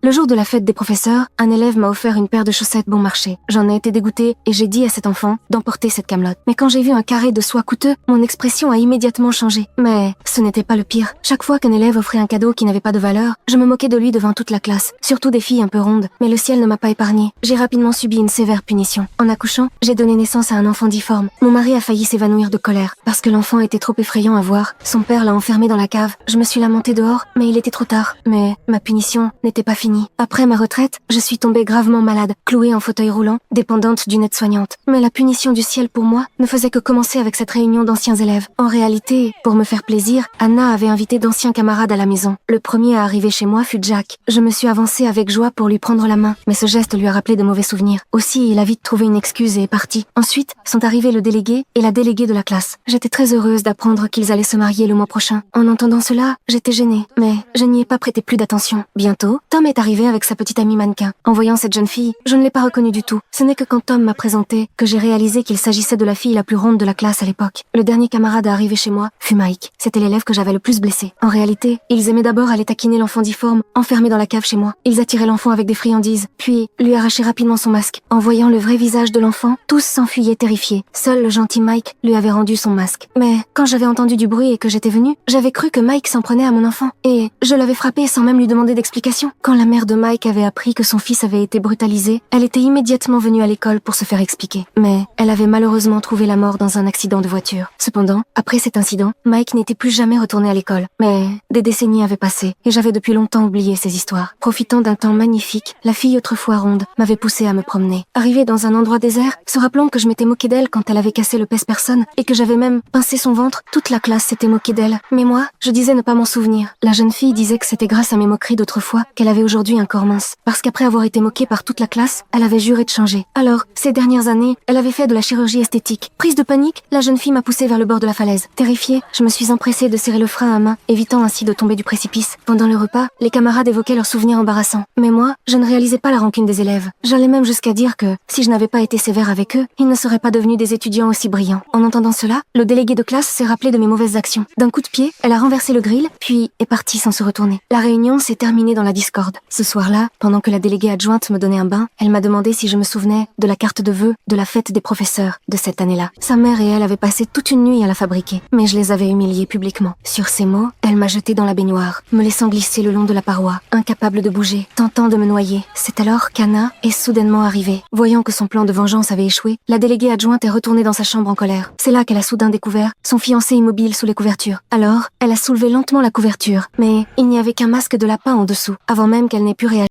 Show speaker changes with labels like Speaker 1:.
Speaker 1: Le jour de la fête des professeurs, un élève m'a offert une paire de chaussettes bon marché. J'en ai été dégoûtée et j'ai dit à cet enfant d'emporter cette camelote. Mais quand j'ai vu un carré de soie coûteux, mon expression a immédiatement changé. Mais ce n'était pas le pire. Chaque fois qu'un élève offrait un cadeau qui n'avait pas de valeur, je me moquais de lui devant toute la classe, surtout des filles un peu rondes. Mais le ciel ne m'a pas épargnée. J'ai rapidement subi une sévère punition. En accouchant, j'ai donné naissance à un enfant difforme. Mon mari a failli s'évanouir de colère parce que l'enfant était trop effrayant à voir. Son père l'a enfermé dans la cave. Je me suis lamentée dehors, mais il était trop tard. Mais ma punition n'était pas finie. Après ma retraite, je suis tombée gravement malade, clouée en fauteuil roulant, dépendante d'une aide-soignante. Mais la punition du ciel pour moi ne faisait que commencer avec cette réunion d'anciens élèves. En réalité, pour me faire plaisir, Anna avait invité d'anciens camarades à la maison. Le premier à arriver chez moi fut Jack. Je me suis avancée avec joie pour lui prendre la main, mais ce geste lui a rappelé de mauvais souvenirs. Aussi, il a vite trouvé une excuse et est parti. Ensuite, sont arrivés le délégué et la déléguée de la classe. J'étais très heureuse d'apprendre qu'ils allaient se marier le mois prochain. En entendant cela, j'étais gênée, mais je n'y ai pas prêté plus d'attention. Bientôt, Tom est arrivé avec sa petite amie mannequin. En voyant cette jeune fille, je ne l'ai pas reconnue du tout. Ce n'est que quand Tom m'a présenté que j'ai réalisé qu'il s'agissait de la fille la plus ronde de la classe à l'époque. Le dernier camarade à arriver chez moi fut Mike. C'était l'élève que j'avais le plus blessé. En réalité, ils aimaient d'abord aller taquiner l'enfant difforme, enfermé dans la cave chez moi. Ils attiraient l'enfant avec des friandises, puis lui arrachaient rapidement son masque. En voyant le vrai visage de l'enfant, tous s'enfuyaient terrifiés. Seul le gentil Mike lui avait rendu son masque. Mais quand j'avais entendu du bruit et que j'étais venue, j'avais cru que Mike s'en prenait à mon enfant. Et je l'avais frappé sans même lui demander d'explication. Quand la mère de Mike avait appris que son fils avait été brutalisé, elle était immédiatement venue à l'école pour se faire expliquer. Mais elle avait malheureusement trouvé la mort dans un accident de voiture. Cependant, après cet incident, Mike n'était plus jamais retourné à l'école. Mais des décennies avaient passé et j'avais depuis longtemps oublié ces histoires. Profitant d'un temps magnifique, la fille autrefois ronde m'avait poussée à me promener. Arrivée dans un endroit désert, se rappelant que je m'étais moquée d'elle quand elle avait cassé le pèse-personne et que j'avais même pincé son ventre, toute la classe s'était moquée d'elle. Mais moi, je disais ne pas m'en souvenir. La jeune fille disait que c'était grâce à mes moqueries d'autrefois qu'elle avait aujourd'hui un corps mince. Parce qu'après avoir été moquée par toute la classe, elle avait juré de changer. Alors, ces dernières années, elle avait fait de la chirurgie esthétique. Prise de panique, la jeune fille m'a poussée vers le bord de la falaise. Terrifiée, je me suis empressée de serrer le frein à main, évitant ainsi de tomber du précipice. Pendant le repas, les camarades évoquaient leurs souvenirs embarrassants. Mais moi, je ne réalisais pas la rancune des élèves. J'allais même jusqu'à dire que, si je n'avais pas été sévère avec eux, ils ne seraient pas devenus des étudiants aussi brillants. En entendant cela, le délégué de classe s'est rappelé de mes mauvaises actions. D'un coup de pied, elle a renversé le grill, puis est partie sans se retourner. La réunion s'est terminée dans la discorde. Ce soir-là, pendant que la déléguée adjointe me donnait un bain, elle m'a demandé si je me souvenais de la carte de vœux de la fête des professeurs de cette année-là. Sa mère et elle avaient passé toute une nuit à la fabriquer, mais je les avais humiliés publiquement. Sur ces mots, elle m'a jetée dans la baignoire, me laissant glisser le long de la paroi, incapable de bouger, tentant de me noyer. C'est alors qu'Anna est soudainement arrivée. Voyant que son plan de vengeance avait échoué, la déléguée adjointe est retournée dans sa chambre en colère. C'est là qu'elle a soudain découvert son fiancé immobile sous les couvertures. Alors, elle a soulevé lentement la couverture, mais il n'y avait qu'un masque de lapin en dessous, avant même qu'elle n'ait pu réagir.